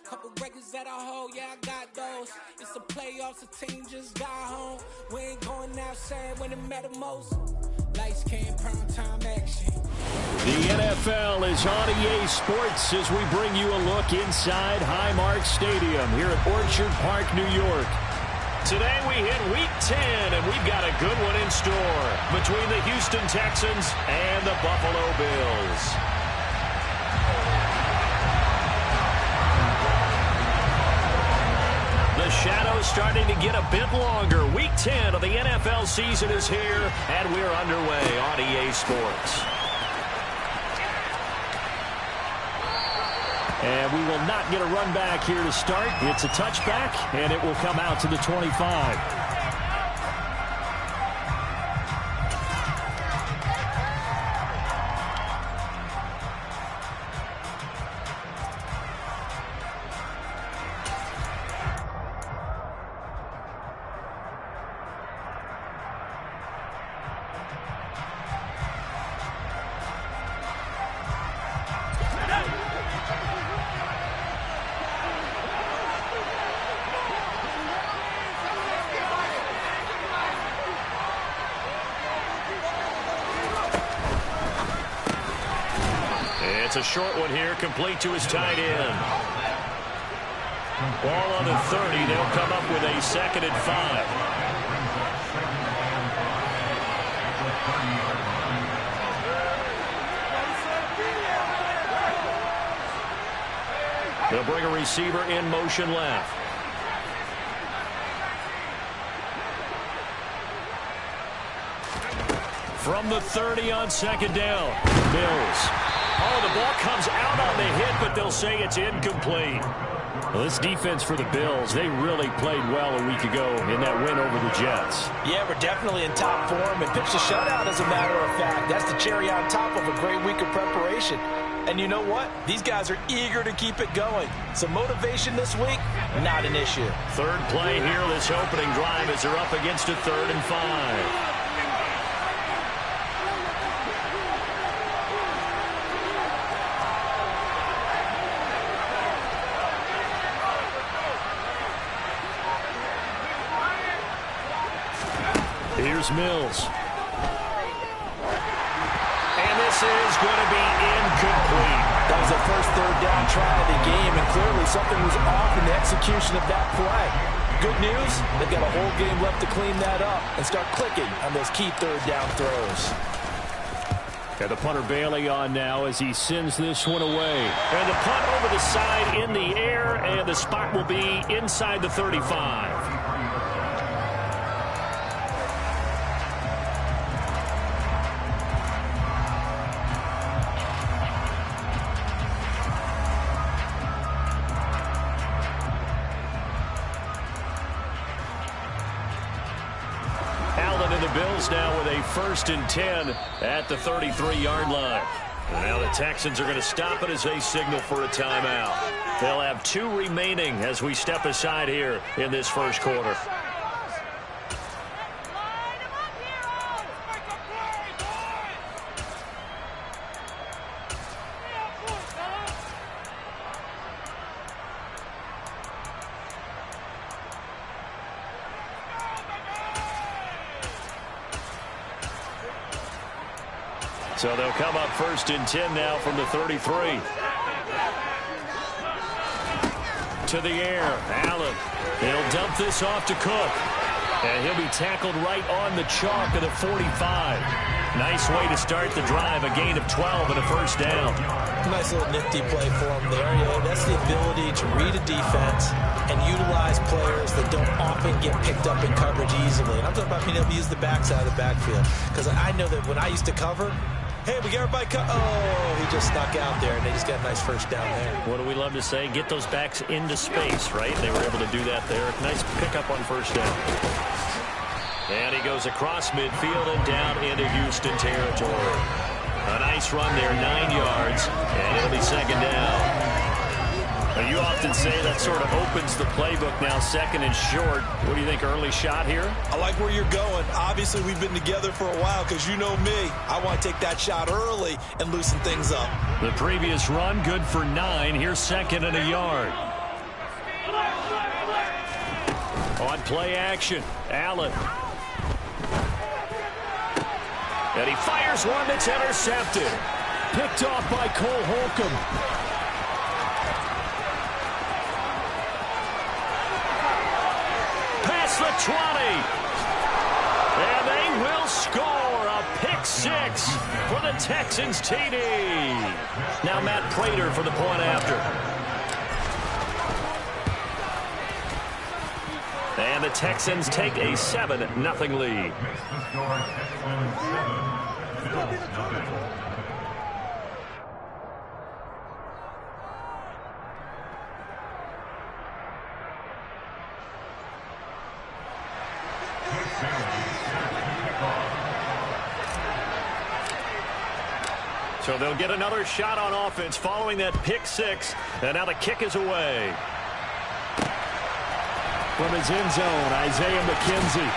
Couple records that I hold, yeah, I got those. It's the playoffs, the team just got home. We ain't going outside when it matter most. Lights came, prime time action. The NFL is on EA Sports as we bring you a look inside Highmark Stadium here at Orchard Park, New York. Today we hit Week 10, and we've got a good one in store between the Houston Texans and the Buffalo Bills. The shadow's starting to get a bit longer. Week 10 of the NFL season is here, and we're underway on EA Sports. And we will not get a run back here to start. It's a touchback, and it will come out to the 25. It's a short one here, complete to his tight end. Ball on the 30. They'll come up with a 2nd and 5. They'll bring a receiver in motion left. From the 30 on 2nd down, Mills. Oh, the ball comes out on the hit, but they'll say it's incomplete. Well, this defense for the Bills, they really played well a week ago in that win over the Jets. Yeah, we're definitely in top form and pitched a shutout, as a matter of fact. That's the cherry on top of a great week of preparation. And you know what? These guys are eager to keep it going. So motivation this week, not an issue. Third play here, this opening drive, as they're up against a 3rd and 5. Here's Mills. And this is going to be incomplete. That was the first 3rd down try of the game, and clearly something was off in the execution of that play. Good news, they've got a whole game left to clean that up and start clicking on those key 3rd down throws. And the punter Bailey on now as he sends this one away. And the punt over the side in the air, and the spot will be inside the 35. Bills now with a 1st and 10 at the 33-yard line. And now the Texans are going to stop it as they signal for a timeout. They'll have 2 remaining as we step aside here in this first quarter. So they'll come up 1st and 10 now from the 33. To the air, Allen. He'll dump this off to Cook. And he'll be tackled right on the chalk of the 45. Nice way to start the drive, a gain of 12 and a 1st down. Nice little nifty play for him there. Yeah, that's the ability to read a defense and utilize players that don't often get picked up in coverage easily. And I'm talking about being able to use the backside of the backfield. Because I know that when I used to cover, hey, we got everybody cut. Oh, he just snuck out there, and they just got a nice 1st down there. What do we love to say? Get those backs into space, right? They were able to do that there. Nice pickup on 1st down. And he goes across midfield and down into Houston territory. A nice run there, 9 yards, and it'll be 2nd down. Now, you often say that sort of opens the playbook now, 2nd and short. What do you think, early shot here? I like where you're going. Obviously, we've been together for a while because you know me. I want to take that shot early and loosen things up. The previous run, good for 9. Here's 2nd and a yard. On play action, Allen. And he fires one that's intercepted. Picked off by Cole Holcomb. Past the 20. And they will score a pick six for the Texans TD. Now Matt Prater for the point after. And the Texans take a 7-0 lead. So they'll get another shot on offense following that pick six. And now the kick is away. From his end zone, Isaiah McKenzie.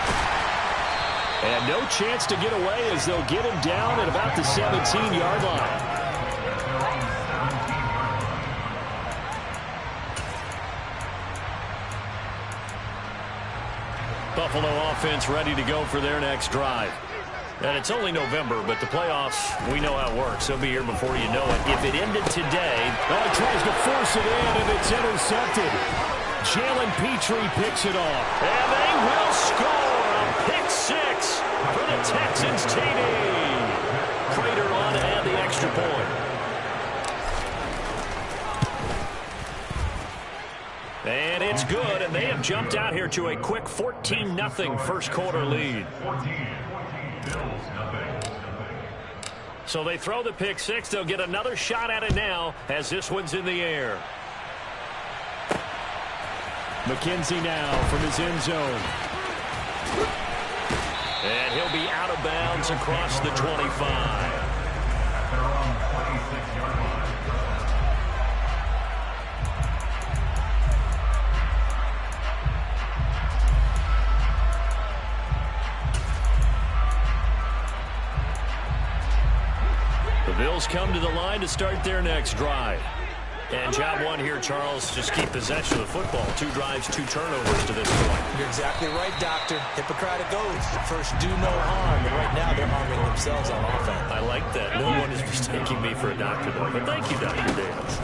And no chance to get away as they'll get him down at about the 17-yard line. Buffalo offense ready to go for their next drive. And it's only November, but the playoffs, we know how it works. They'll be here before you know it. If it ended today... Oh, he tries to force it in, and it's intercepted. Jalen Petrie picks it off. And they will score a pick six for the Texans TD. Prater on to add the extra point. And it's good, and they have jumped out here to a quick 14-0 first quarter lead. So they throw the pick six. They'll get another shot at it now as this one's in the air. McKenzie now from his end zone. And he'll be out of bounds across the 25. The Bills come to the line to start their next drive. And job one here, Charles, just keep possession of the football. 2 drives, 2 turnovers to this point. You're exactly right, Doctor. Hippocratic oath. First, do no harm. And right now, they're harming themselves on offense. I like that. No one is mistaking me for a doctor, though. But thank you, Dr. Davis.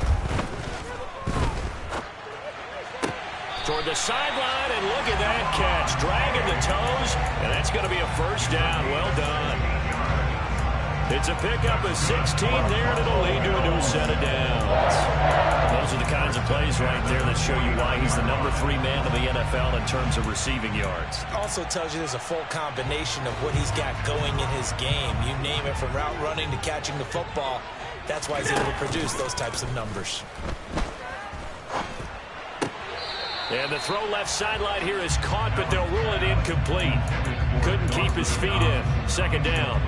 Toward the sideline, and look at that catch. Dragging the toes, and that's going to be a first down. Well done. It's a pickup of 16 there, and it'll lead to a new set of downs. Those are the kinds of plays right there that show you why he's the number 3 man of the NFL in terms of receiving yards. Also tells you there's a full combination of what he's got going in his game. You name it, from route running to catching the football. That's why he's able to produce those types of numbers. And the throw left sideline here is caught, but they'll rule it incomplete. Couldn't keep his feet in. Second down.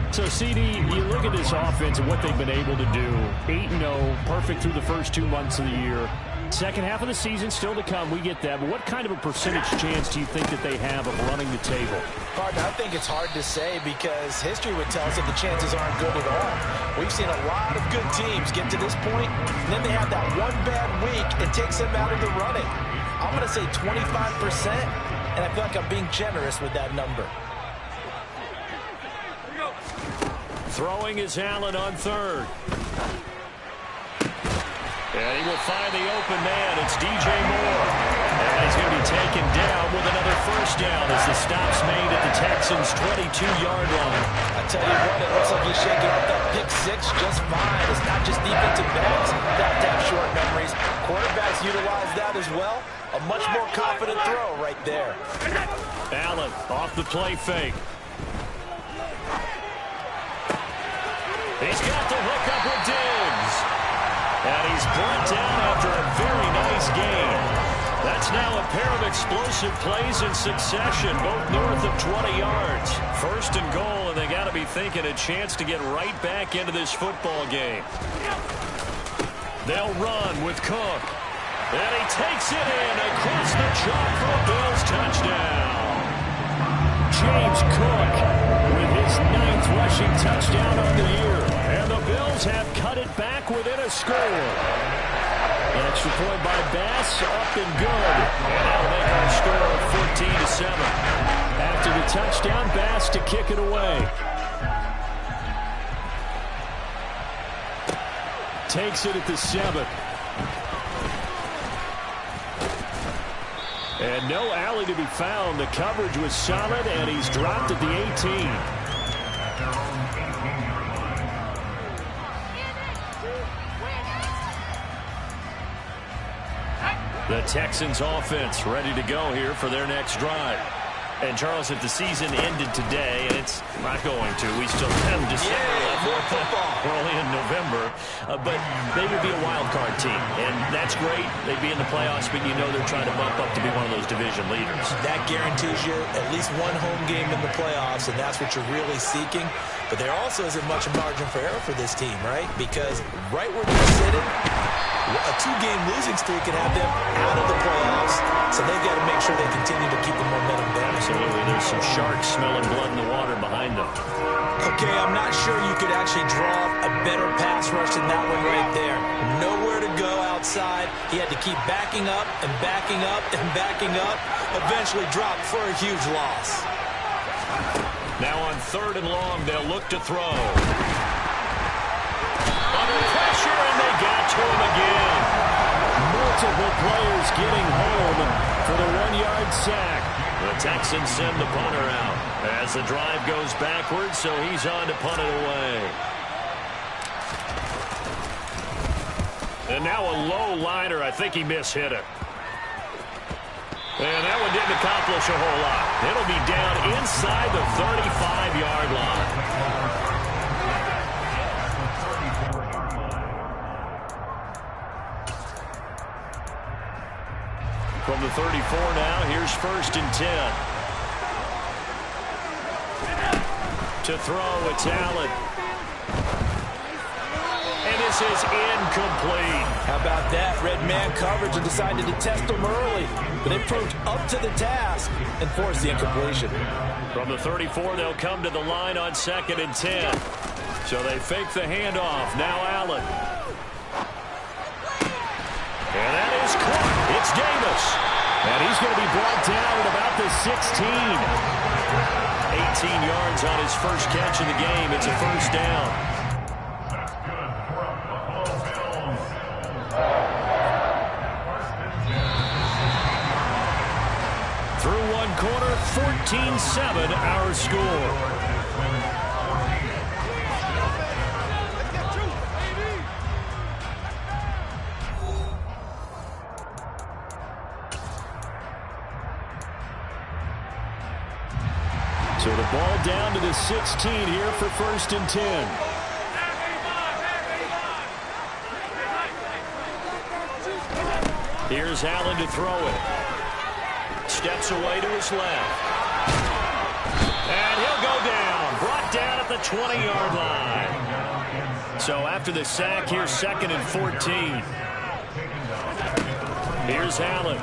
So, CD, you look at this offense and what they've been able to do. 8-0, perfect through the first 2 months of the year. Second half of the season still to come, we get that. But what kind of a percentage chance do you think that they have of running the table? Partner, I think it's hard to say because history would tell us that the chances aren't good at all. We've seen a lot of good teams get to this point, and then they have that one bad week. It takes them out of the running. I'm going to say 25%, and I feel like I'm being generous with that number. Throwing is Allen on third. And he will find the open man. It's DJ Moore. And he's going to be taken down with another first down as the stop's made at the Texans' 22-yard line. I tell you what, it looks like he's shaking off that pick six just fine. It's not just defensive backs that have short memories. Quarterbacks utilize that as well. A much more confident throw right there. Allen off the play fake. He's got the hookup with Diggs. And he's brought down after a very nice game. That's now a pair of explosive plays in succession, both north of 20 yards. First and goal, and they got to be thinking a chance to get right back into this football game. They'll run with Cook. And he takes it in across the chalk for a Bills touchdown. James Cook with his 9th rushing touchdown on the year. And the Bills have cut it back within a score. An extra point by Bass, up and good. And that'll make our score 14-7. After the touchdown, Bass to kick it away. Takes it at the 7. And no alley to be found. The coverage was solid, and he's dropped at the 18. The Texans offense ready to go here for their next drive. And, Charles, if the season ended today, and it's not going to, we still have December left. More football. We're only in November. But they would be a wild card team, and that's great. They'd be in the playoffs, but you know they're trying to bump up to be one of those division leaders. That guarantees you at least one home game in the playoffs, and that's what you're really seeking. But there also isn't much margin for error for this team, right? Because right where they're sitting, a 2-game losing streak can have them out of the playoffs, so they've got to make sure they continue to keep the momentum going. Absolutely. There's some sharks smelling blood in the water behind them. Okay, I'm not sure you could actually draw a better pass rush than that one right there. Nowhere to go outside. He had to keep backing up and backing up and backing up. Eventually dropped for a huge loss. Now on 3rd and long, they'll look to throw. Under pressure, and they got to him again. Multiple players getting home for the 1-yard sack. The Texans send the punter out as the drive goes backwards, so he's on to punt it away. And now a low liner. I think he mishit it. And that one didn't accomplish a whole lot. It'll be down inside the 35-yard line. From the 34 now, here's 1st and 10. To throw, it's Allen. And this is incomplete. How about that? Red man coverage and decided to test him early. But they proved up to the task and forced the incompletion. From the 34, they'll come to the line on 2nd and 10. So they fake the handoff. Now Allen. And that is caught. It's Davis. And he's going to be brought down at about the 16. 18 yards on his first catch of the game. It's a 1st down. Through one quarter, 14-7 our score. So the ball down to the 16 here for 1st and 10. Here's Allen to throw it. Steps away to his left. And he'll go down. Brought down at the 20-yard line. So after the sack, here's 2nd and 14. Here's Allen.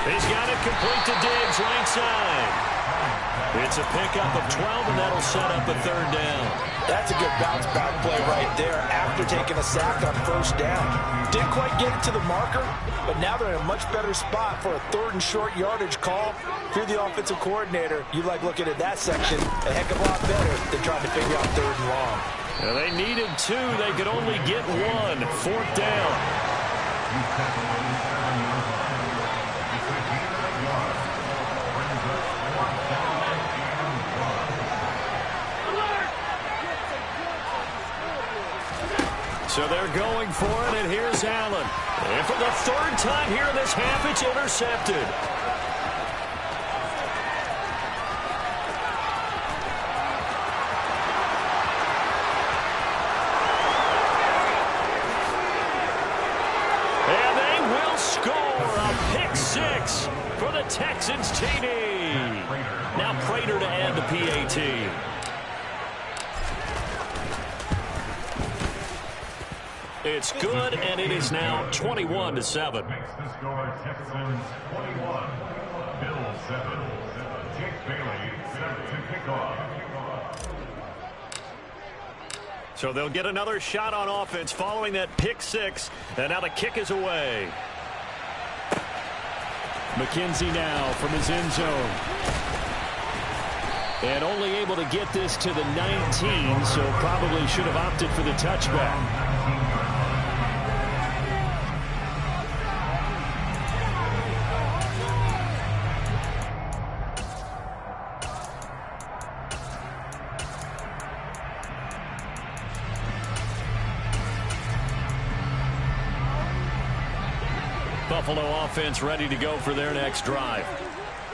He's got it complete to Diggs, right side. It's a pickup of 12, and that'll set up a 3rd down. That's a good bounce-back play right there after taking a sack on 1st down. Didn't quite get it to the marker, but now they're in a much better spot for a 3rd and short yardage call. If you're the offensive coordinator, you like looking at that section a heck of a lot better than trying to figure out 3rd and long. Well, they needed 2. They could only get 1. 4th down. So they're going for it, and here's Allen. And for the 3rd time here in this half, it's intercepted. And they will score a pick-6 for the Texans TD. Now Prater to add the PAT. It's good, and it is now 21-7. Makes the score Texans 21, Bills 7. Jake Bailey set to kick off. So they'll get another shot on offense following that pick six. And now the kick is away. McKenzie now from his end zone. And only able to get this to the 19, so probably should have opted for the touchback. Buffalo offense ready to go for their next drive.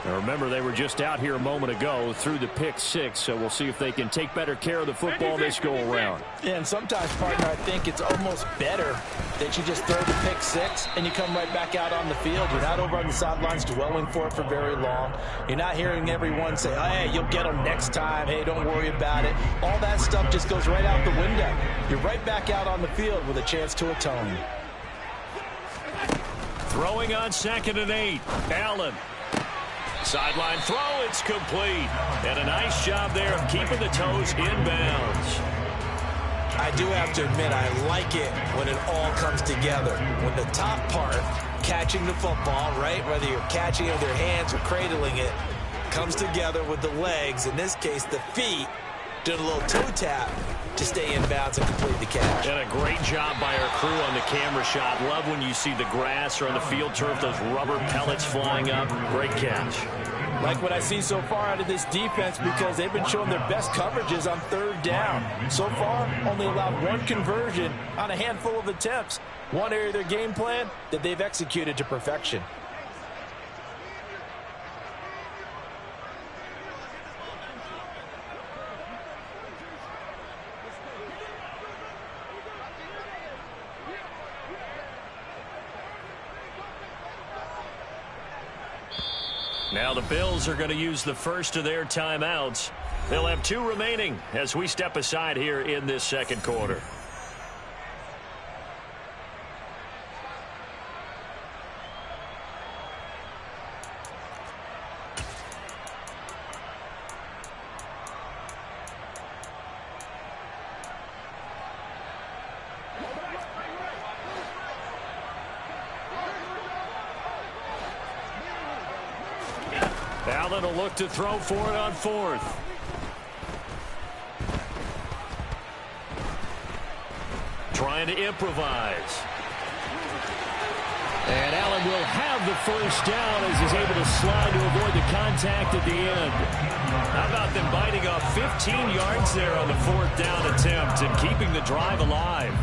Now remember, they were just out here a moment ago through the pick six, so we'll see if they can take better care of the football this go around. Yeah, and sometimes, partner, I think it's almost better that you just throw the pick six and you come right back out on the field. You're not over on the sidelines dwelling for it for very long. You're not hearing everyone say, oh, hey, you'll get them next time. Hey, don't worry about it. All that stuff just goes right out the window. You're right back out on the field with a chance to atone. Throwing on 2nd and 8. Allen. Sideline throw, it's complete. And a nice job there of keeping the toes inbounds. I do have to admit, I like it when it all comes together. When the top part, catching the football, right, whether you're catching it with your hands or cradling it, comes together with the legs, in this case the feet, doing a little toe tap to stay in bounds and complete the catch. And a great job by our crew on the camera shot. Love when you see the grass or on the field turf, those rubber pellets flying up. Great catch. Like what I see so far out of this defense, because they've been showing their best coverages on 3rd down. So far, only allowed 1 conversion on a handful of attempts. One area of their game plan that they've executed to perfection. Now the Bills are going to use the first of their timeouts. They'll have 2 remaining as we step aside here in this 2nd quarter. Allen will look to throw for it on 4th. Trying to improvise. And Allen will have the first down as he's able to slide to avoid the contact at the end. How about them biting off 15 yards there on the 4th down attempt and keeping the drive alive?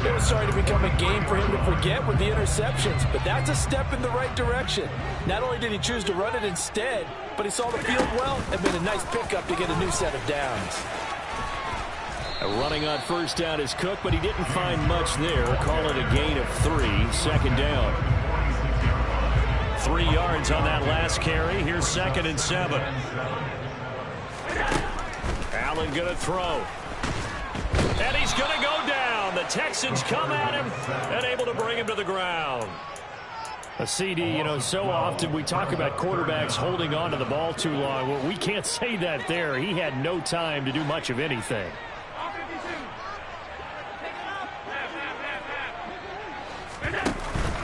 It was starting to become a game for him to forget with the interceptions, but that's a step in the right direction. Not only did he choose to run it instead, but he saw the field well and made a nice pickup to get a new set of downs. Running on 1st down is Cook, but he didn't find much there. Call it a gain of 3, 2nd down. 3 yards on that last carry. Here's 2nd and 7. Allen going to throw. And he's going to go down. The Texans come at him and able to bring him to the ground. A CD, you know, so often we talk about quarterbacks holding on to the ball too long. Well, we can't say that there. He had no time to do much of anything.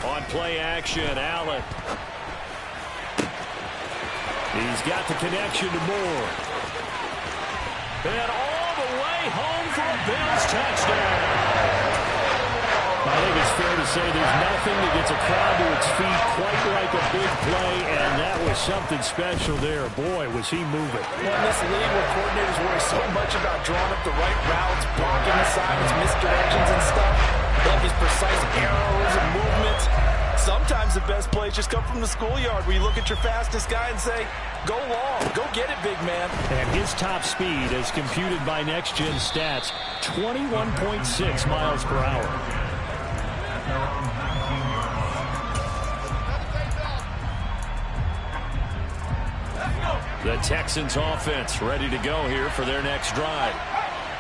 On play action, Allen. He's got the connection to Moore. And all the way home for a Bills touchdown. I think it's fair to say there's nothing that gets a crowd to its feet quite like a big play, and that was something special there. Boy, was he moving. Well, in this league where coordinators worry so much about drawing up the right routes, blocking assignments, misdirections and stuff, they have these precise arrows and movements. Sometimes the best plays just come from the schoolyard where you look at your fastest guy and say, go long, go get it, big man. And his top speed, as computed by Next Gen Stats, 21.6 miles per hour. The Texans offense ready to go here for their next drive.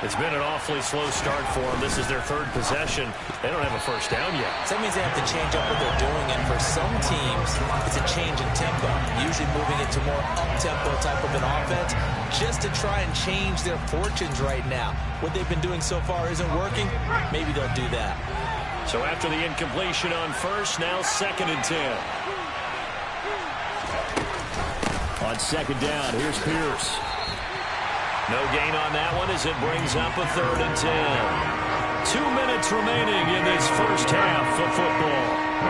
It's been an awfully slow start for them. This is their third possession. They don't have a first down yet. So that means they have to change up what they're doing, and for some teams, it's a change in tempo, usually moving it to more up-tempo type of an offense, just to try and change their fortunes right now. What they've been doing so far isn't working. Maybe they'll do that. So after the incompletion on first, now 2nd and 10. On 2nd down, here's Pierce. No gain on that one as it brings up a 3rd and 10. 2 minutes remaining in this first half of football.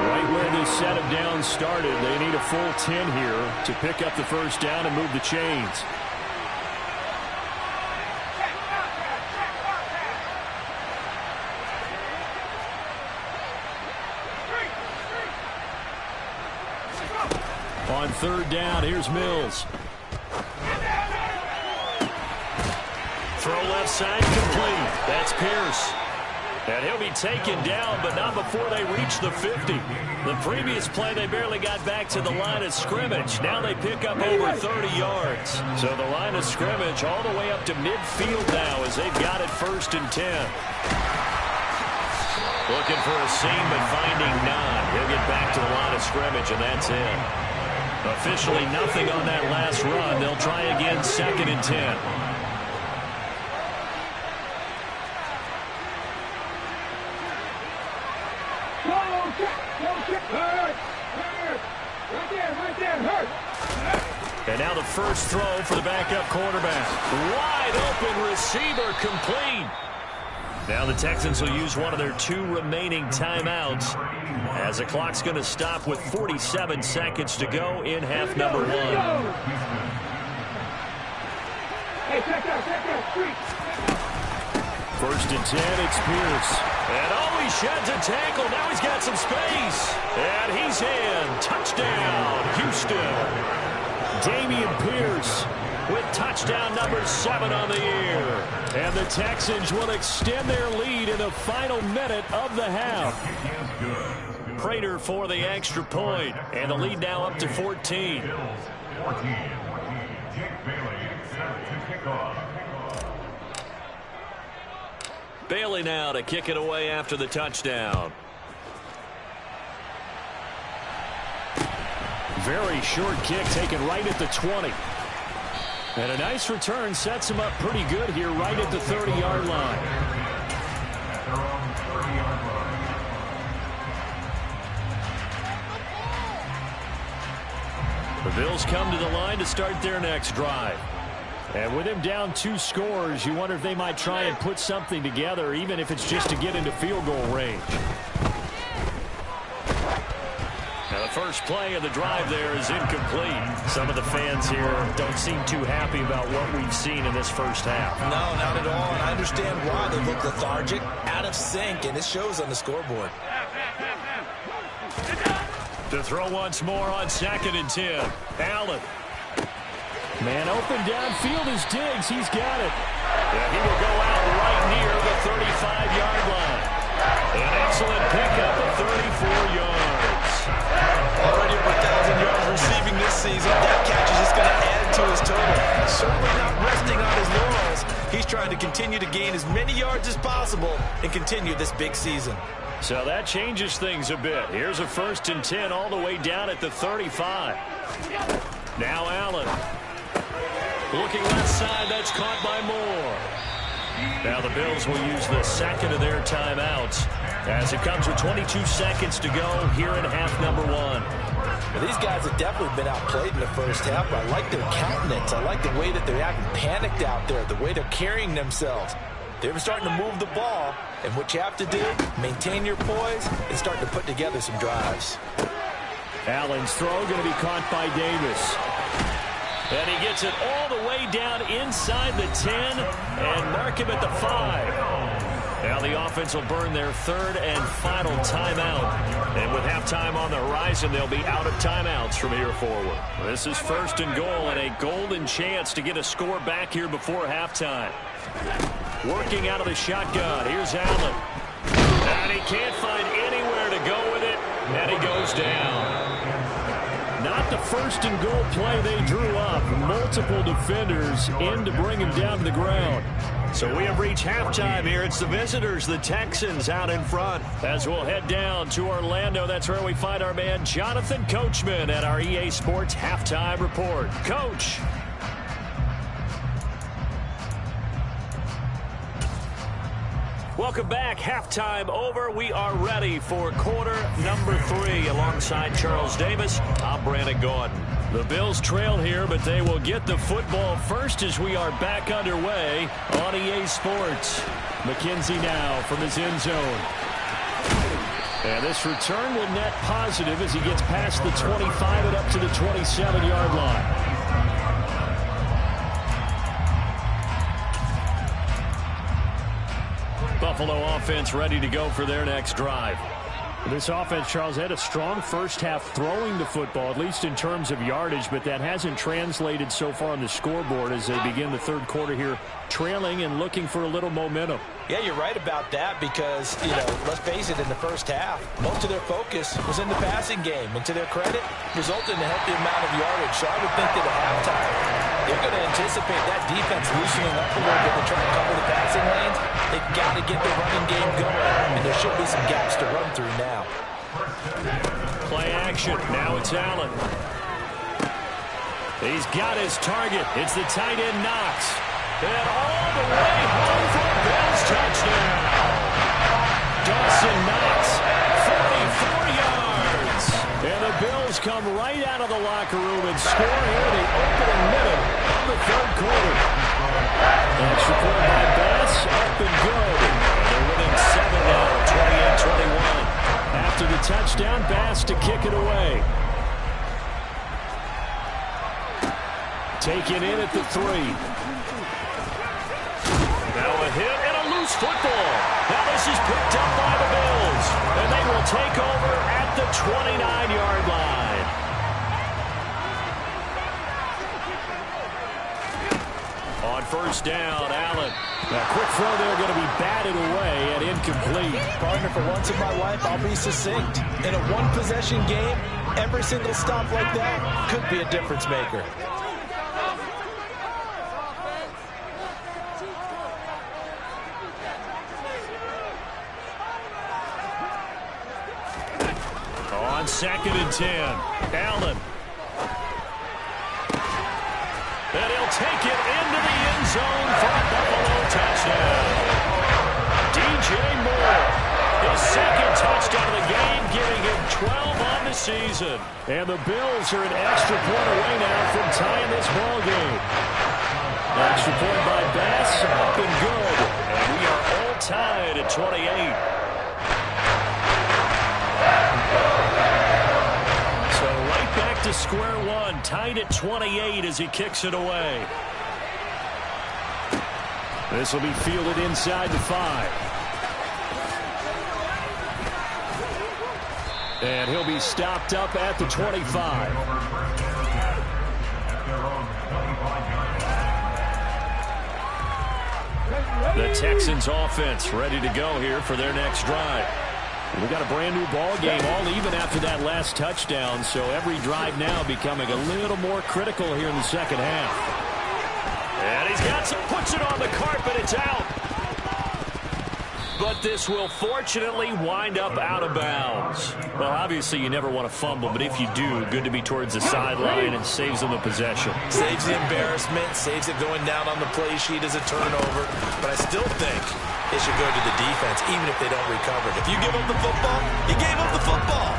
Right where this set of downs started, they need a full 10 here to pick up the first down and move the chains. On 3rd down, here's Mills. Throw left side complete. That's Pierce. And he'll be taken down, but not before they reach the 50. The previous play, they barely got back to the line of scrimmage. Now they pick up over 30 yards. So the line of scrimmage all the way up to midfield now as they've got it 1st and 10. Looking for a seam, but finding none. He'll get back to the line of scrimmage, and that's it. Officially nothing on that last run. They'll try again 2nd and 10. And now the first throw for the backup quarterback. Wide open receiver complete. Now the Texans will use one of their 2 remaining timeouts as the clock's going to stop with 47 seconds to go in half number 1. First and 10, it's Pierce. And he sheds a tackle. Now he's got some space. And he's in. Touchdown, Houston. Dameon Pierce with touchdown number 7 on the year. And the Texans will extend their lead in the final minute of the half. Prater for the extra point. And the lead now up to 14. Bailey now to kick it away after the touchdown. Very short kick taken right at the 20. And a nice return sets him up pretty good here right at the 30-yard line. The Bills come to the line to start their next drive. And with him down 2 scores, you wonder if they might try and put something together, even if it's just to get into field goal range. Now the first play of the drive there is incomplete. Some of the fans here don't seem too happy about what we've seen in this first half. No, not at all, and I understand why. They look lethargic, out of sync, and it shows on the scoreboard. To throw once more on 2nd and 10. Allen. Man open downfield is Diggs. He's got it. Yeah, he will go out right near the 35-yard line. An excellent pickup of 34 yards. Already over 1,000 yards receiving this season. That catch is just going to add to his total. Certainly not resting on his laurels. He's trying to continue to gain as many yards as possible and continue this big season. So that changes things a bit. Here's a 1st and 10 all the way down at the 35. Now Allen. Looking left side, that's caught by Moore. Now the Bills will use the 2nd of their timeouts as it comes with 22 seconds to go here in half number 1. Well, these guys have definitely been outplayed in the first half. I like their countenance. I like the way that they're acting panicked out there, the way they're carrying themselves. They're starting to move the ball, and what you have to do, maintain your poise and start to put together some drives. Allen's throw going to be caught by Davis. And he gets it all the way down inside the 10 and mark him at the 5. Now the offense will burn their 3rd and final timeout. And with halftime on the horizon, they'll be out of timeouts from here forward. This is 1st and goal and a golden chance to get a score back here before halftime. Working out of the shotgun. Here's Allen. And he can't find anywhere to go with it. And he goes down. Not the 1st and goal play they drew up. Multiple defenders in to bring him down to the ground. So we have reached halftime here. It's the visitors, the Texans, out in front. As we'll head down to Orlando, that's where we find our man Jonathan Coachman at our EA Sports Halftime Report. Coach. Welcome back. Halftime over. We are ready for quarter number 3. Alongside Charles Davis, I'm Brandon Gordon. The Bills trail here, but they will get the football first as we are back underway on EA Sports. McKenzie now from his end zone. And this return will net positive as he gets past the 25 and up to the 27-yard line. Buffalo offense ready to go for their next drive. This offense, Charles, had a strong first half throwing the football, at least in terms of yardage, but that hasn't translated so far on the scoreboard as they begin the third quarter here, trailing and looking for a little momentum. Yeah, you're right about that because, let's face it, in the first half, most of their focus was in the passing game. And to their credit, resulted in a healthy amount of yardage. So I would think that at halftime, they're going to anticipate that defense loosening up a little bit to try to cover the passing lanes. They've got to get the running game going, and there should be some gaps to run through now. Play action. Now it's Allen. He's got his target. It's the tight end Knox. And all the way home for a Bills touchdown. Dawson Knox, 44 yards. And the Bills come right out of the locker room and score here in the opening minute of the third quarter. That's recorded by Bass, up and good. And they're winning 7 now, 28-21. After the touchdown, Bass to kick it away. Taken in at the 3. Now a hit and a loose football. Now this is picked up by the Bills. And they will take over at the 29-yard line. On first down, Allen. Now, quick throw there going to be batted away and incomplete. Partner, for once in my life, I'll be succinct. In a one-possession game, every single stop like that could be a difference maker. On 2nd and 10, Allen. And he'll take it into the end zone for a Buffalo touchdown. DJ Moore, his second touchdown of the game, giving him 12 on the season. And the Bills are an extra point away now from tying this ball game. Extra point by Bass, up and good. And we are all tied at 28. Back to square one, tied at 28 as he kicks it away. This will be fielded inside the 5. And he'll be stopped up at the 25. The Texans offense ready to go here for their next drive. We got a brand new ball game, all even after that last touchdown, so every drive now becoming a little more critical here in the second half. And he's got some, puts it on the carpet, it's out. But this will fortunately wind up out of bounds. Well, obviously you never want to fumble, but if you do, good to be towards the sideline and saves them the possession. Saves the embarrassment, saves it going down on the play sheet as a turnover, but I still think it should go to the defense, even if they don't recover it. If you give up the football, you gave up the football.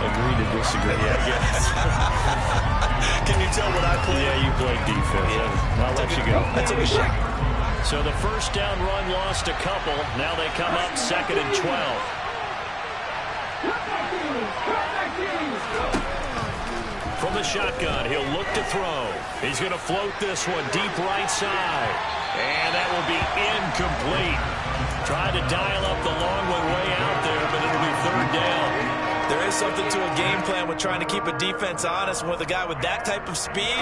Agree to disagree. Can you tell what I played? Yeah, you played defense. Yeah. I'll let you go. I took a shot. So the first down run lost a couple. Now they come up 2nd and 12. From the shotgun, he'll look to throw. He's going to float this one deep right side. And that will be incomplete. Tried to dial up the long one way out there, but it'll be 3rd down. There is something to a game plan with trying to keep a defense honest. And with a guy with that type of speed,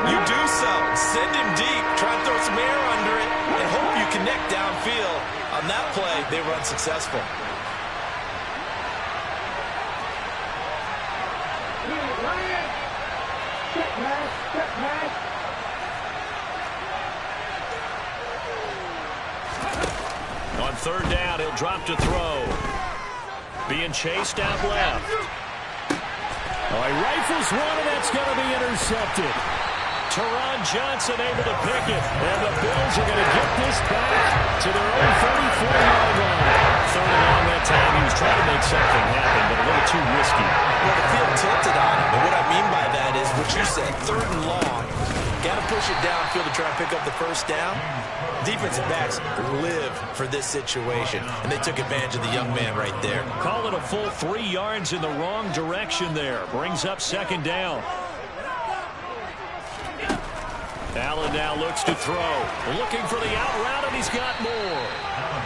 you do so. Send him deep. Try to throw some air under it and hope you connect downfield. On that play, they were unsuccessful. third down. He'll drop to throw. Being chased out left. Oh, he rifles one, and that's going to be intercepted. Teron Johnson able to pick it. And the Bills are going to get this back to their own 34-yard line. Third and long that time. He was trying to make something happen, but a little too risky. Well, the field tilted on him. And what I mean by that is what you said, third and long. Got to push it downfield to try and pick up the first down. Defensive backs live for this situation, and they took advantage of the young man right there. Call it a full 3 yards in the wrong direction there. Brings up second down. Allen now looks to throw. Looking for the out route, and he's got more.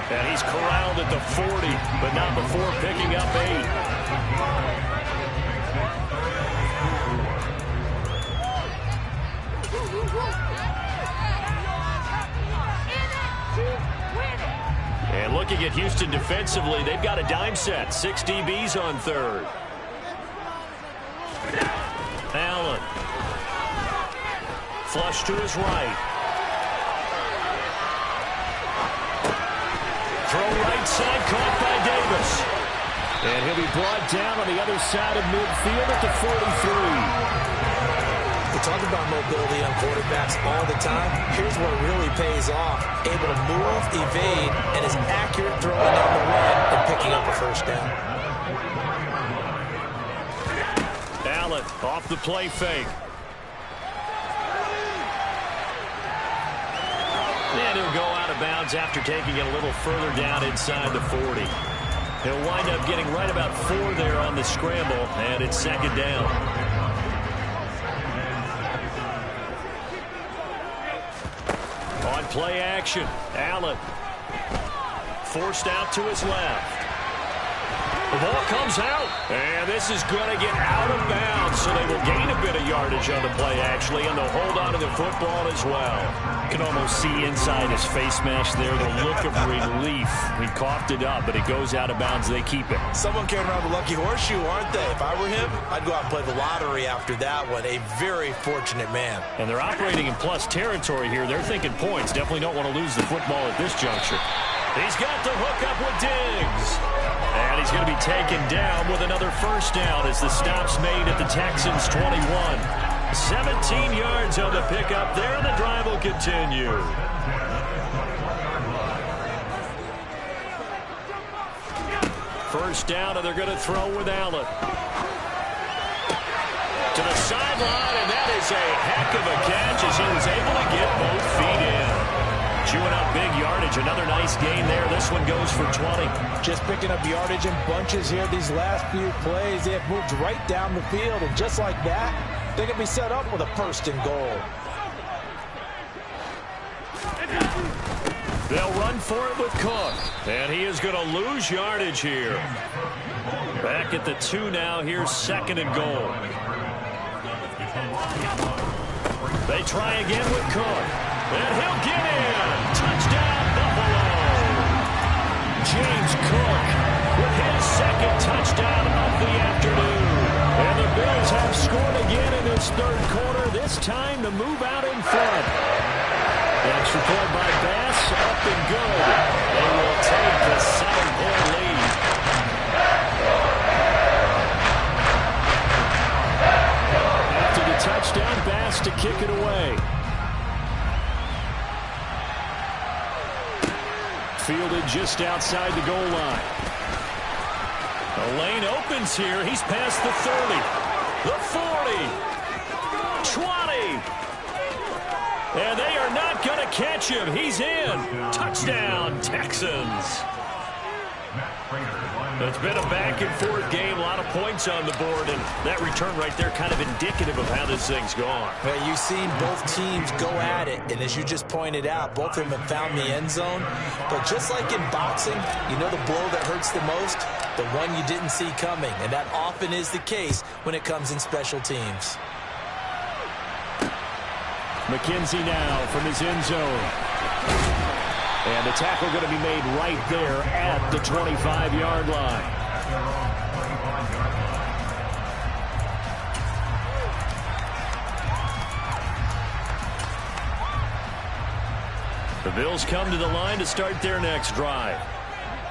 And he's corralled at the 40, but not before picking up 8. And looking at Houston defensively, they've got a dime set. 6 DBs on third. Allen. Flush to his right. Throw right side, caught by Davis. And he'll be brought down on the other side of midfield at the 43. We talk about mobility on quarterbacks all the time. Here's where it really pays off. Able to move, evade, and is accurate throwing down the run and picking up a first down. Allen off the play fake. And he'll go out of bounds after taking it a little further down inside the 40. He'll wind up getting right about 4 there on the scramble, and it's second down. On play action, Allen forced out to his left. The ball comes out, and this is going to get out of bounds, so they will gain a bit of yardage on the play, actually, and they'll hold on to the football as well. You can almost see inside his face mask there the look of relief. He coughed it up, but it goes out of bounds. They keep it. Someone carrying around the lucky horseshoe, aren't they? If I were him, I'd go out and play the lottery after that one. A very fortunate man. And they're operating in plus territory here. They're thinking points. Definitely don't want to lose the football at this juncture. He's got the hook up with Diggs. And he's going to be taken down with another first down as the stop's made at the Texans' 21. 17 yards on the pickup there, and the drive will continue. First down, and they're going to throw with Allen. To the sideline, and that is a heck of a catch as he was able to get both feet in. Chewing up big yardage. Another nice gain there. This one goes for 20. Just picking up yardage in bunches here these last few plays. They have moved right down the field, and just like that, they can be set up with a first and goal. They'll run for it with Cook. And he is going to lose yardage here. Back at the 2 now. Here's second and goal. They try again with Cook. And he'll get in. Touchdown, Buffalo. James Cook with his second touchdown of the afternoon. And the Bills have scored again in this third quarter. This time to move out in front. Extra point by Bass, up and good. They will take the 7-point lead. After the touchdown, Bass to kick it away. Fielded just outside the goal line. The lane opens here. He's past the 30, the 40, 20. And they are not going to catch him. He's in. Touchdown, Texans. It's been a back-and-forth game, a lot of points on the board, and that return right there kind of indicative of how this thing's gone. Well, you've seen both teams go at it, and as you just pointed out, both of them have found the end zone. But just like in boxing, you know the blow that hurts the most? The one you didn't see coming, and that often is the case when it comes in special teams. McKenzie now from his end zone. And the tackle going to be made right there at the 25-yard line. The Bills come to the line to start their next drive.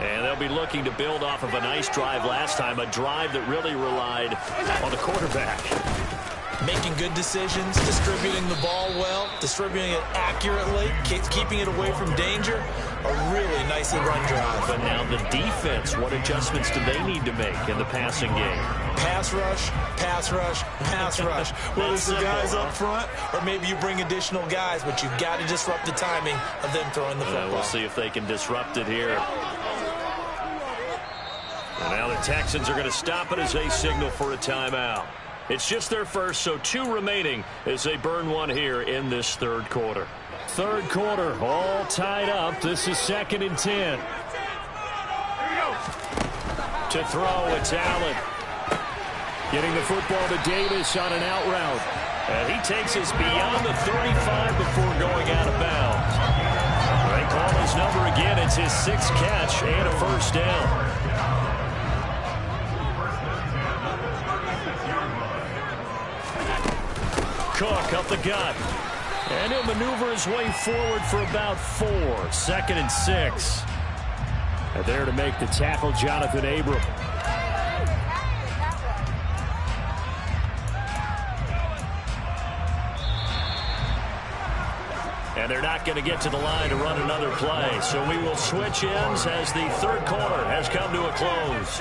And they'll be looking to build off of a nice drive last time, a drive that really relied on the quarterback. Making good decisions, distributing the ball well, distributing it accurately, keeping it away from danger. A really nicely run drive. But now the defense, what adjustments do they need to make in the passing game? Pass rush, pass rush, pass rush. Whether it's the guys up front or maybe you bring additional guys, but you've got to disrupt the timing of them throwing the football. We'll see if they can disrupt it here. And now the Texans are going to stop it as they signal for a timeout. It's just their first, so 2 remaining as they burn one here in this third quarter. Third quarter, all tied up. This is 2nd and 10. To throw, it's Allen. Getting the football to Davis on an out route. And he takes us beyond the 35 before going out of bounds. They call his number again. It's his 6th catch and a first down. Cook up the gut. And he'll maneuver his way forward for about 4. 2nd and 6. And there to make the tackle, Jonathan Abram. And they're not going to get to the line to run another play. So we will switch ends as the third quarter has come to a close.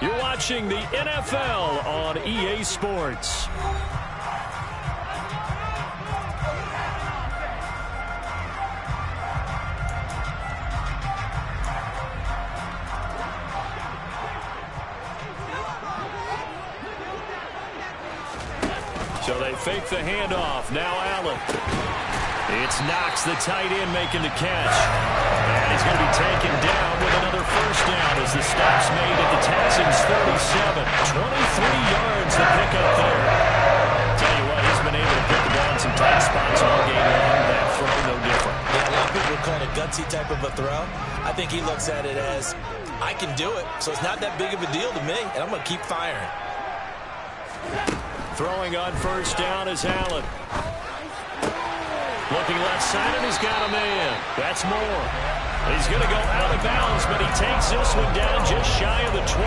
You're watching the NFL on EA Sports. So they fake the handoff. Now Allen. It's Knox, the tight end, making the catch. And he's going to be taken down with another first down as the stop's made at the Texans' 37. 23 yards to pick up there. Tell you what, he's been able to put the ball in some tight spots all game long. That throw, no different. Yeah, a lot of people would call it a gutsy type of a throw. I think he looks at it as, I can do it, so it's not that big of a deal to me, and I'm going to keep firing. Throwing on first down is Allen. Looking left side, and he's got a man. That's Moore. He's going to go out of bounds, but he takes this one down just shy of the 20.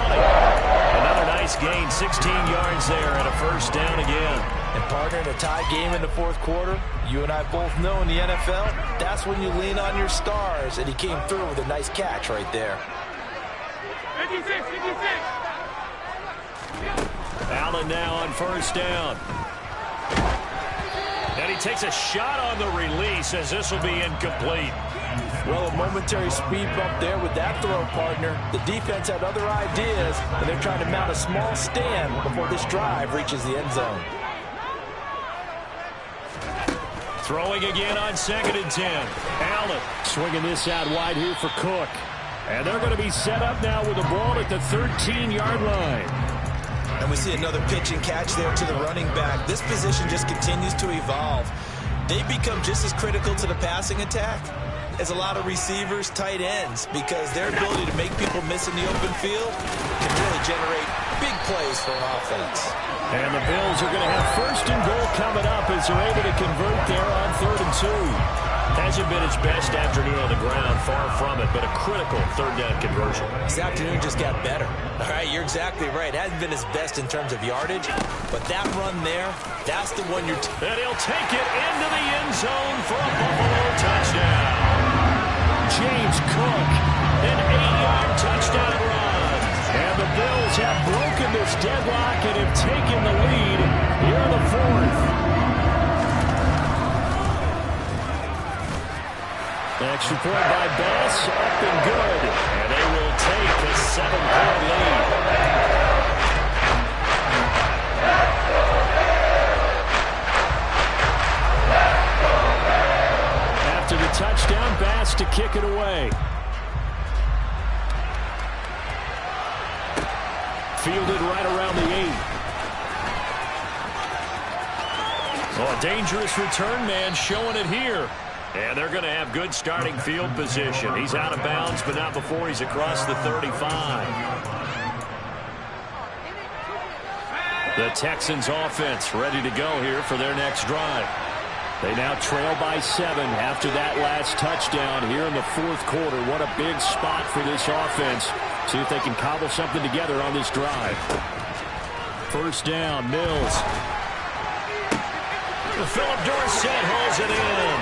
Another nice gain, 16 yards there, and a first down again. And partner, in a tie game in the fourth quarter, you and I both know in the NFL, that's when you lean on your stars, and he came through with a nice catch right there. 56. Allen now on first down. And he takes a shot on the release as this will be incomplete. Well, a momentary speed bump there with that throw, partner. The defense had other ideas, and they're trying to mount a small stand before this drive reaches the end zone. Throwing again on 2nd and 10. Allen swinging this out wide here for Cook. And they're going to be set up now with the ball at the 13-yard line. And we see another pitch and catch there to the running back. This position just continues to evolve. They become just as critical to the passing attack as a lot of receivers, tight ends, because their ability to make people miss in the open field can really generate big plays for an offense. And the Bills are going to have first and goal coming up as they're able to convert there on 3rd and 2. Hasn't been his best afternoon on the ground, far from it, but a critical third down conversion. This afternoon just got better. All right, you're exactly right. It hasn't been his best in terms of yardage, but that run there, that's the one you're... And he'll take it into the end zone for a Buffalo touchdown. James Cook, an 8-yard touchdown run. And the Bills have broken this deadlock and have taken the lead here in the 4th. Extra point by Bass, up and good. And they will take a 7-point lead. After the touchdown, Bass to kick it away. Fielded right around the 8. Oh, a dangerous return man showing it here. And they're going to have good starting field position. He's out of bounds, but not before he's across the 35. The Texans offense ready to go here for their next drive. They now trail by 7 after that last touchdown here in the fourth quarter. What a big spot for this offense. See if they can cobble something together on this drive. First down, Mills. Philip Dorsett holds it in.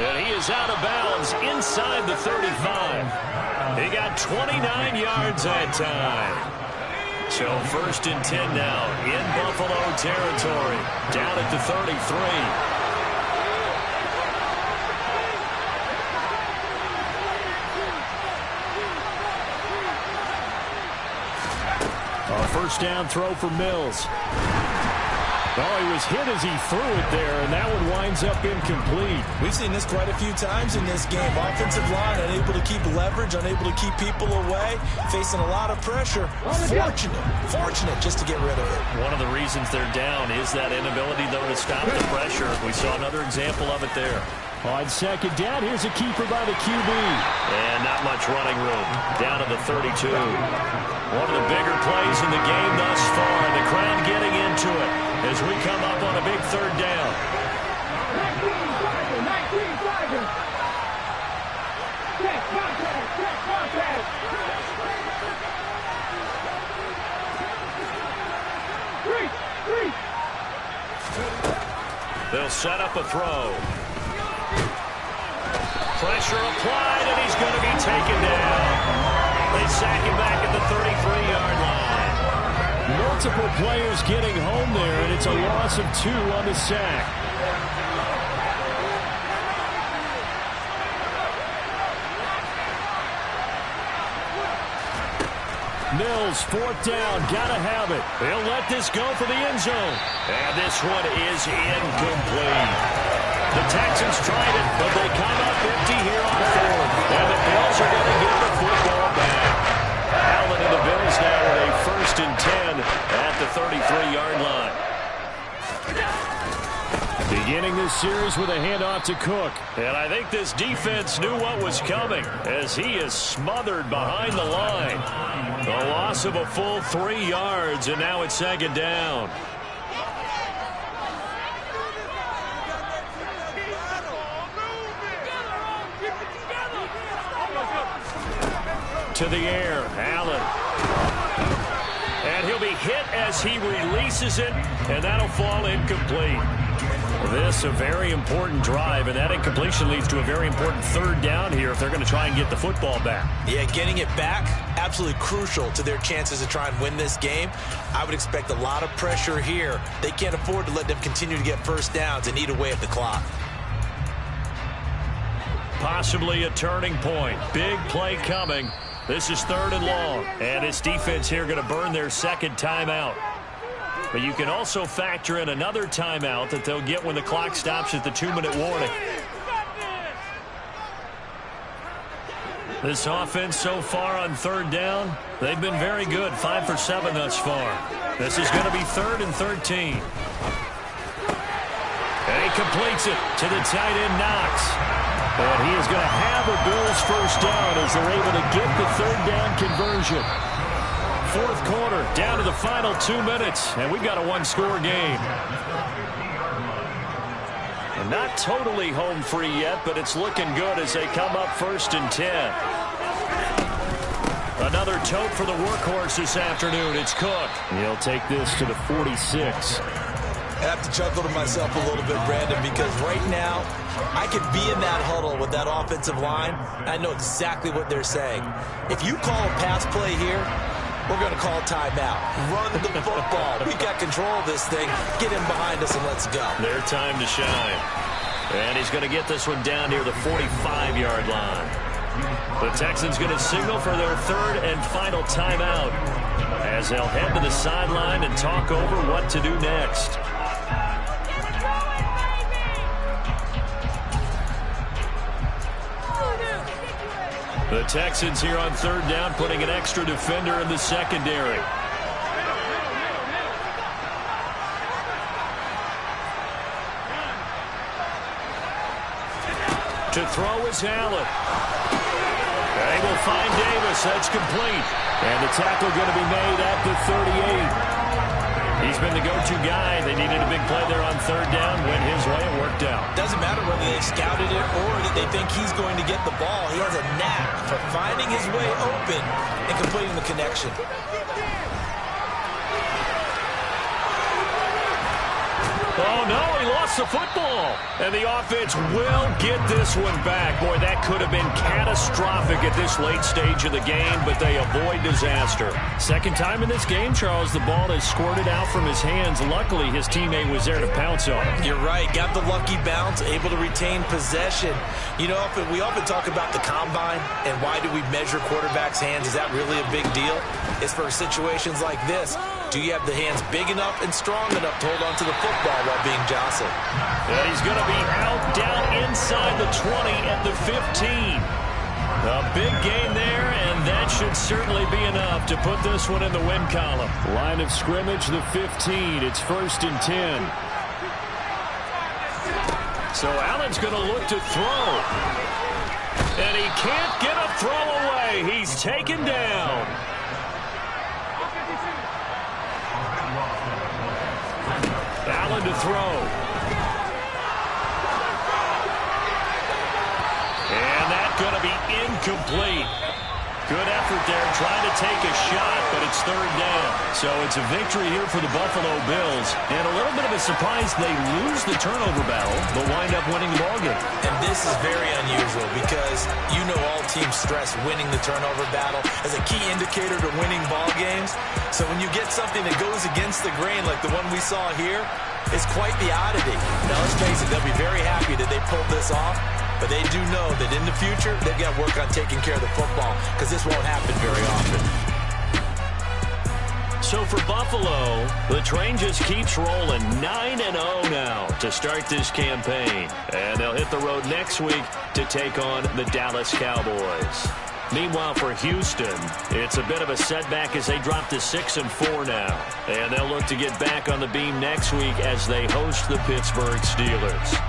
And he is out of bounds inside the 35. He got 29 yards that time. So first and 10 now in Buffalo territory. Down at the 33. A first down throw for Mills. Oh, he was hit as he threw it there, and that one winds up incomplete. We've seen this quite a few times in this game. Offensive line unable to keep leverage, unable to keep people away, facing a lot of pressure. Fortunate just to get rid of it. One of the reasons they're down is that inability, though, to stop the pressure. We saw another example of it there. On second down, here's a keeper by the QB. And not much running room. Down to the 32. One of the bigger plays in the game thus far. The crowd getting into it as we come up on a big third down. 19 Tigers. Check contact. They'll set up a throw. Pressure applied, and he's going to be taken down. They sack him back at the 33-yard line. Multiple players getting home there, and it's a loss of 2 on the sack. Mills, fourth down, gotta have it. He'll let this go for the end zone. And this one is incomplete. The Texans tried it, but they come up empty here on fourth. And the Bills are going to get the football back. Allen and the Bills now with a first and 10 at the 33-yard line. Beginning this series with a handoff to Cook. And I think this defense knew what was coming as he is smothered behind the line. A loss of a full 3 yards, and now it's second down. To the air, Allen. And he'll be hit as he releases it, and that'll fall incomplete. This a very important drive, and that incompletion leads to a very important third down here if they're going to try and get the football back. Yeah, getting it back, absolutely crucial to their chances to try and win this game. I would expect a lot of pressure here. They can't afford to let them continue to get first downs and eat away at the clock. Possibly a turning point. Big play coming. This is third and long, and this defense here going to burn their second timeout. But you can also factor in another timeout that they'll get when the clock stops at the 2-minute warning. This offense so far on third down, they've been very good. 5 for 7 thus far. This is going to be 3rd and 13. And he completes it to the tight end, Knox. And he is going to have a Bills first down as they're able to get the third down conversion. Fourth quarter, down to the final 2 minutes, and we've got a one-score game. And not totally home free yet, but it's looking good as they come up first and 10. Another tote for the workhorse this afternoon. It's Cook. He'll take this to the 46. I have to chuckle to myself a little bit, Brandon, because right now I could be in that huddle with that offensive line. I know exactly what they're saying. If you call a pass play here, we're going to call timeout. Run the football. We got control of this thing. Get him behind us and let's go. Their time to shine. And he's going to get this one down near the 45-yard line. The Texans going to signal for their third and final timeout as they'll head to the sideline and talk over what to do next. The Texans here on third down putting an extra defender in the secondary. To throw is Allen. They will find Davis. That's complete. And the tackle going to be made at the 38. He's been the go-to guy. They needed a big play there on third down. Went his way. It worked out. Doesn't matter whether they scouted it or that they think he's going to get the ball. He has a knack for finding his way open and completing the connection. Oh, no, he lost the football. And the offense will get this one back. Boy, that could have been catastrophic at this late stage of the game, but they avoid disaster. Second time in this game, Charles, the ball has squirted out from his hands. Luckily, his teammate was there to pounce on it. You're right. Got the lucky bounce, able to retain possession. You know, we often talk about the combine and why do we measure quarterbacks' hands. Is that really a big deal? It's for situations like this. Do you have the hands big enough and strong enough to hold on to the football while being jostled? And he's going to be out down inside the 20 at the 15. A big gain there, and that should certainly be enough to put this one in the win column. Line of scrimmage, the 15. It's 1st and 10. So Allen's going to look to throw. And he can't get a throw away. He's taken down. Allen to throw. And that's going to be incomplete. Good effort there, trying to take a shot, but it's third down. So it's a victory here for the Buffalo Bills. And a little bit of a surprise, they lose the turnover battle, but wind up winning the ballgame. And this is very unusual because you know all teams stress winning the turnover battle as a key indicator to winning ball games. So when you get something that goes against the grain like the one we saw here, it's quite the oddity. Now, let's face it, they'll be very happy that they pulled this off, but they do know that in the future, they've got to work on taking care of the football because this won't happen very often. So for Buffalo, the train just keeps rolling 9-0 now to start this campaign. And they'll hit the road next week to take on the Dallas Cowboys. Meanwhile, for Houston, it's a bit of a setback as they drop to 6-4 now. And they'll look to get back on the beam next week as they host the Pittsburgh Steelers.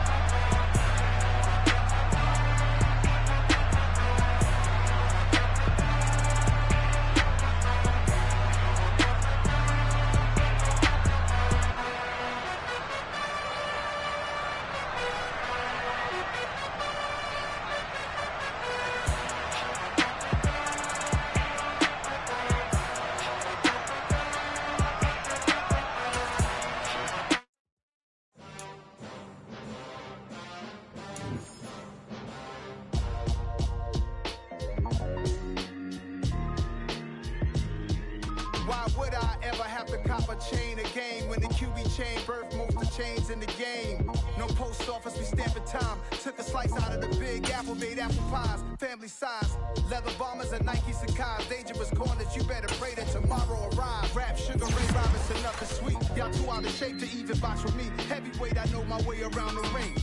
Why would I ever have to cop a chain a game when the QB chain birthed most of the chains in the game? No post office, we stamping time. Took a slice out of the big apple, made apple pies, family size. Leather bombers and Nike Sacai's. Dangerous corners, you better pray that tomorrow arrive. Rap, Sugar Ray Robinson, nothing sweet. Y'all too out of shape to even box with me. Heavyweight, I know my way around the ring.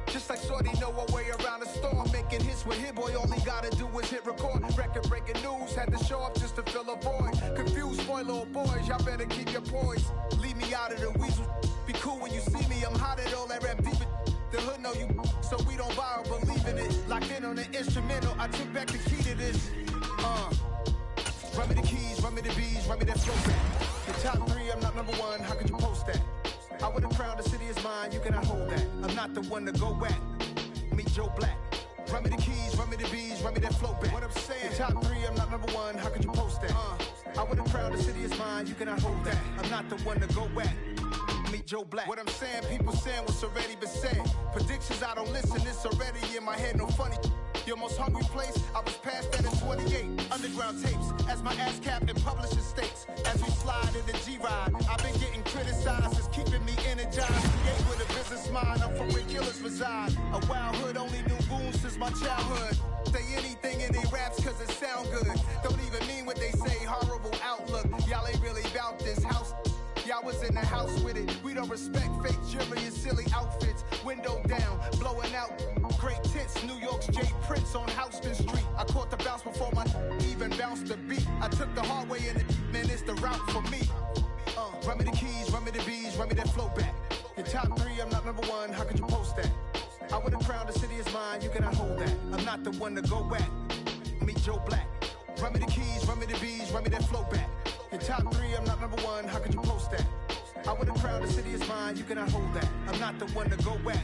Just like Shorty know her way around the storm. Making hits with Hit Boy, all he gotta do is hit record. Record-breaking news, had to show up just to fill a void. Confused, spoiler boys, y'all better keep your poise. Leave me out of the weasel. Be cool when you see me, I'm hot at all that rap deep. The hood know you, so we don't borrow, believe in it. Locked in on the instrumental, I took back the key to this. Run me the keys, run me the bees, run me that flow back. The top 3, I'm not number 1, how could you post that? I would have crowned the city is mine, you cannot hold that. I'm not the one to go at. Meet Joe Black. Run me the keys, run me the bees, run me that flow back. What I'm saying, the top 3, I'm not number 1, how could you post that? I would have crowned the city is mine, you cannot hold that. I'm not the one to go at. Meet Joe Black. What I'm saying, people saying what's already been said. Predictions, I don't listen, it's already in my head, no funny. Your most hungry place, I was past that in 28. Underground tapes, as my ass cap in publishing states. As we slide in the G-Ride, I've been getting criticized, it's keeping me energized. Create with a business mind, I'm from where killers reside. A wild hood, only knew goons since my childhood. Say anything in they raps cause it sound good. Don't even mean what they say, horrible outlook. Y'all ain't really about this house. Y'all was in the house with it. We don't respect fake jewelry and silly outfits. Window down, blowing out great tits. New York's J. Prince on Houston Street. I caught the bounce before my even bounced the beat. I took the hard way in it, man, it's the route for me. Run me the keys, run me the bees, run me that flow back. Your top 3, I'm not number 1, how could you post that? I would have crowned the city is mine, you cannot hold that. I'm not the one to go at. Meet Joe Black. Run me the keys, run me the bees, run me that flow back. Your top 3, I'm not number 1, how could you post that? with a crowd, the city is mine, you cannot hold that. I'm not the one to go at.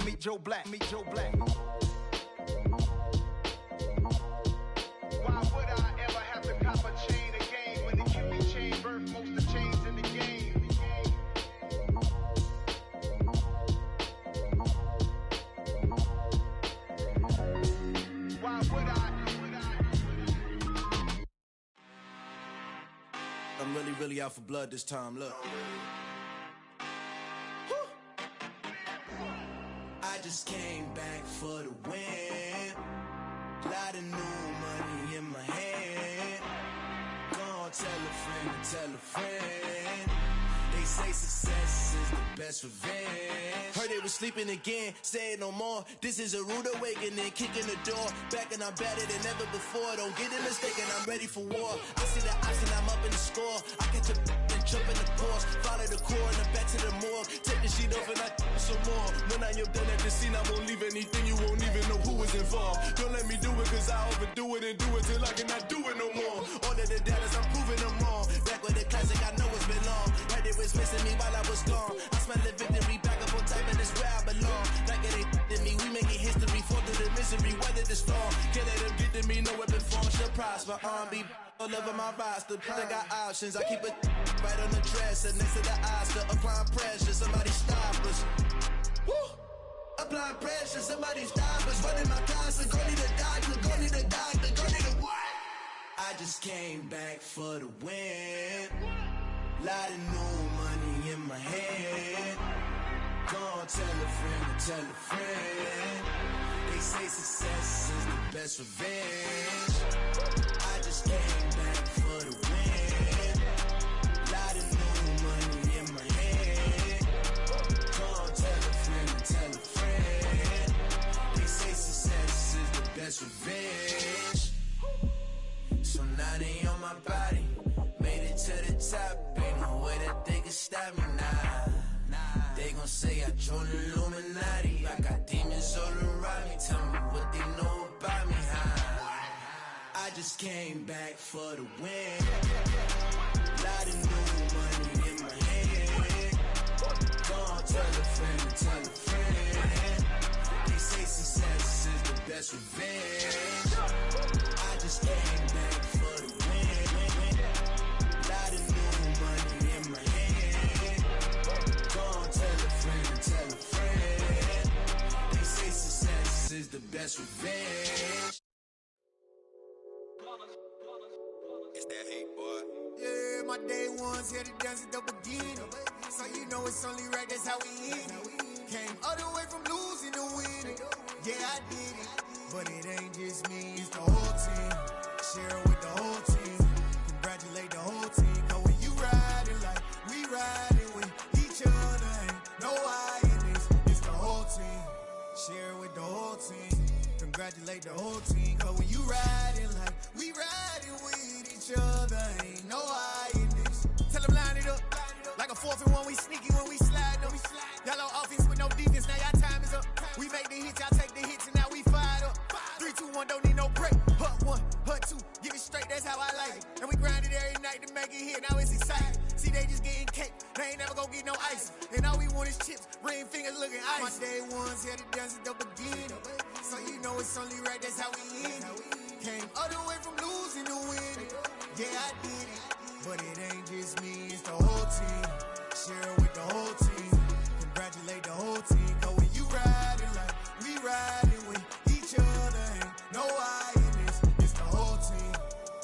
Meet Joe Black, meet Joe Black. Why would I ever have to cop a chain again when the QB chain birthed most of the chains in the game? Why would I? I'm really out for blood this time, look. I just came back for the win. Lot of new money in my hand. Gonna tell a friend to tell a friend. They say success is the best revenge. Heard they was sleeping again, say it no more. This is a rude awakening, kicking the door. Back and I'm better than ever before. Don't get it mistaken, I'm ready for war. I see the option, I'm up in the score. I catch a and jump in the course. Follow the core and then back to the morgue. Take the sheet off and I some more. When I am done at the scene, I won't leave anything. You won't even know who was involved. Don't let me do it, cause I overdo it and do it till I cannot do it no more. All of the data's, I'm proving them wrong. Back with the classic, I know it's been long. Heard it was missing me while I was gone. I smell the victory, back up on time, and it's where I belong. Like it ain't to me, we making history. Fall through the misery, weather the storm. Can't let them get to me, no weapon form should prosper. R&B all over my roster, I got options. I keep it right on the dresser, next to the Oscar. Applying pressure, somebody stop us. Woo! Applying pressure, somebody stop us. Running my closet, go need a doctor, go need a doctor, go need a what? I just came back for the win. Lot of new money in my hand. Gonna tell a friend to tell a friend. They say success is the best revenge. I just came back for the win. Lot of new money in my hand. Gonna tell a friend to tell a friend. They say success is the best revenge. So now they on my body. Made it to the top. Ain't no way that they can stop me now. They gon' say I joined the Illuminati. I got demons all around me. Tell me what they know about me, huh? I just came back for the win. Lot of new money in my hand. Gonna tell a friend to tell a friend. They say success is the best revenge. I just came back for the win. Lot of new money in my hand. Gonna tell a friend to tell a friend. They say success is the best revenge. It's that hate, boy. Yeah, my day ones here to dance at the beginning. So you know it's only right, that's how we end it. Came all the way from losing to winning. Yeah, I did it. But it ain't just me, it's the whole team. Share it with the whole team. Congratulate the whole team. Cause when you riding like we riding with each other, ain't no I in this. It's the whole team. Share it with the whole team. Congratulate the whole team. Cause when you riding like we riding with each other, ain't no I in this. Tell them line it up. Like a 4th and 1, we sneaky when we slide them. Y'all on offense with no defense, now y'all time is up. We make the hits, y'all take the hits, and now we fired up. 3, 2, 1, don't need no break. Hut 1, hut 2, give it straight, that's how I like it. And we grind it every night to make it hit, now it's exciting. See, they just getting cake, they ain't never gonna get no ice. And all we want is chips, ring fingers looking ice. My day ones here to dance at the beginning. So you know it's only right, that's how we end it. Came all the way from losing to winning. Yeah, I did it. But it ain't just me, it's the whole team. Share it with the whole team. Congratulate the whole team. Cause when you riding like we riding with each other, ain't no I in this. It's the whole team.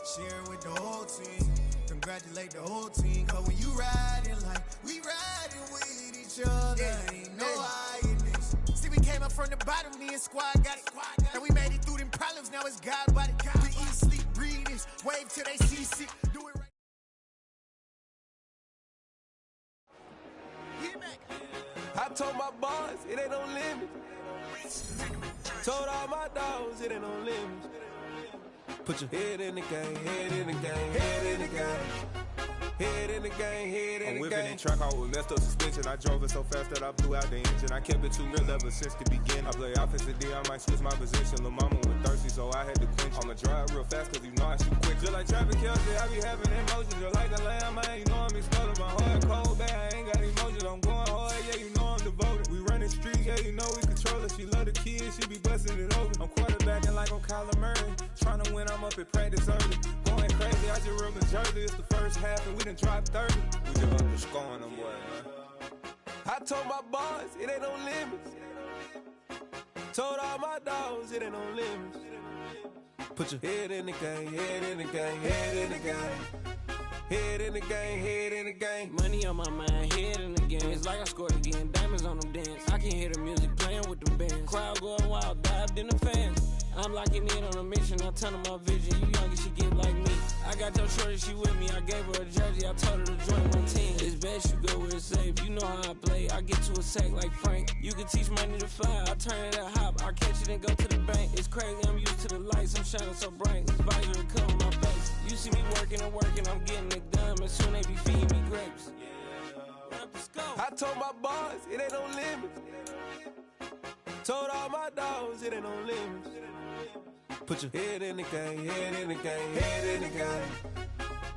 Share it with the whole team. Congratulate the whole team. Cause when you riding like we riding with each other, ain't no I in this. See, we came up from the bottom, me and squad got it. And we made it through them problems, now it's God body. We eat, sleep, breathe this. Wave till they see sick. Do it right. I told my boys, it ain't no limit. Told all my dogs, it ain't no limit. Put your head in the game, head in the game, head in the game. Head in the game, head in the game. I'm whipping in track, I was messed up suspension. I drove it so fast that I blew out the engine. I kept it too real ever since the beginning. I play offensive D, I might switch my position. Lil' mama was thirsty, so I had to quench. I'ma drive real fast, cause you know I shoot quick. Just like traffic Kelsey, I be having emotions. Just like a lamb, man, you know I'm exploding. My heart cold, bad, I ain't got we be busting it over. I'm quarterbacking like I'm Kyler Murray. Trying to win, I'm up at practice early. Going crazy, I just rubbed the jersey. It's the first half and we done dropped 30. We just up to scoring them, boy, man. I told my boys, it ain't no limits. Told all my dogs, it ain't no limits. Put your head in the game, head in the game, head in the game. Head in the game, head in the game. Money on my mind, head in the game. It's like I scored again, diamonds on them dance. I can hear the music playing with them bands. Crowd going wild, dived in the fans. I'm locking in on a mission, I tell her my vision. You young and she get like me. I got your shorty, she with me. I gave her a jersey, I told her to join my team. It's best you go where it's safe. You know how I play. I get to a sack like Frank. You can teach money to fly. I turn it a hop. I catch it and go to the bank. It's crazy, I'm used to the lights. I'm shining so bright. This visor will cover my face. You see me working and working, I'm getting it done. And soon they be feeding me grapes. I told my boys, it ain't no limits. Told all my dogs, it ain't no limits. Put your head in the game, head in the game, head in the game.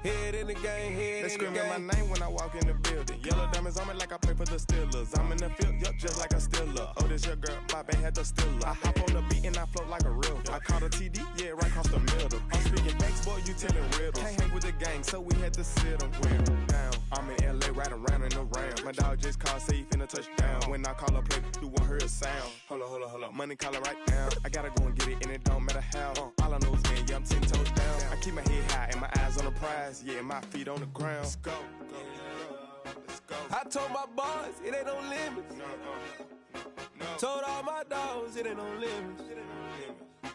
Head in the game, head in the game. They screaming my name when I walk in the building. Yellow diamonds on me like I play for the Steelers. I'm in the field, yup, just like a Steeler. Oh, this your girl, my band had the Steeler. I hop on the beat and I float like a river. I caught a TD, yeah, right across the middle. I'm speaking thanks, boy, you telling riddles. Can't hang with the gang, so we had to sit them down. I'm in LA, riding around in the Ram. My dog just called, say he finna touchdown. When I call a play, you won't hear a sound. Hold up, money calling right now. I gotta go and get it, and it don't matter how. All I know is win, yeah, I'm 10 toes down. I keep my head high and my eyes on the prize. Yeah, my feet on the ground. Let's go. I told my boys, it ain't no limits. Told all my dogs, it ain't no limits.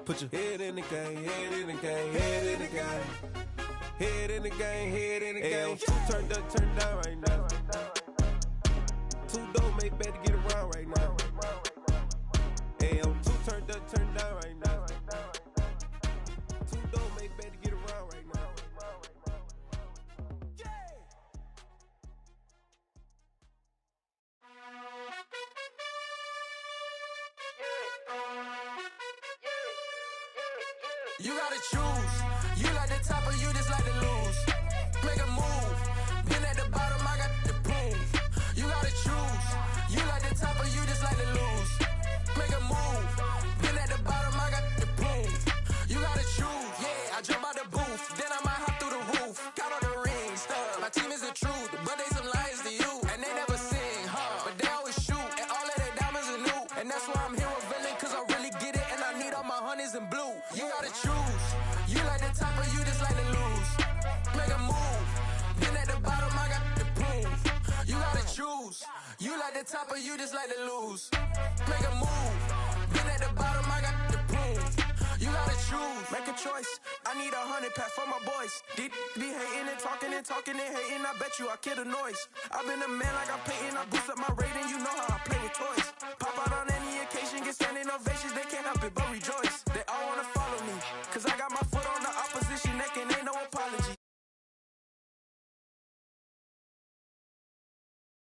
Put your head in the game, head in the game, head in the game. Head in the game, head in the game. Two turned up, turned down right now. Two dope make better get around right now. Hey, I'm two turned up, turned down right now. Two dope make better get around right now. You gotta choose. You like the top or you just like to lose. Make a move. Been at the bottom, I got the proof. You gotta choose. You like the top or you just like to lose. Make a move. Been at the bottom, I got the proof. You gotta choose. Yeah, I jump out the booth. Then I might hop through the roof. Got on the ring stuff. My team is the truth, but they some liars to you. And they never sing, but they always shoot. And all of their diamonds are new. And that's why I'm here revealing, cause I really get it. And I need all my honeys in blue. You gotta choose. You like the top or you just like to lose. Make a move. Been at the bottom, I got the proof. You gotta choose. You like the top or you just like to lose. Make a move. Been at the bottom, I got the proof. You gotta choose. Make a choice. I need 100 pack for my boys. Be hating and talking and hating. I bet you I kill the noise. I've been a man like I'm Peyton. I boost up my rating. You know how I play with toys. Pop out on any occasion, get standing ovations. They can't help it but rejoice. They all wanna follow me, cause I got my foot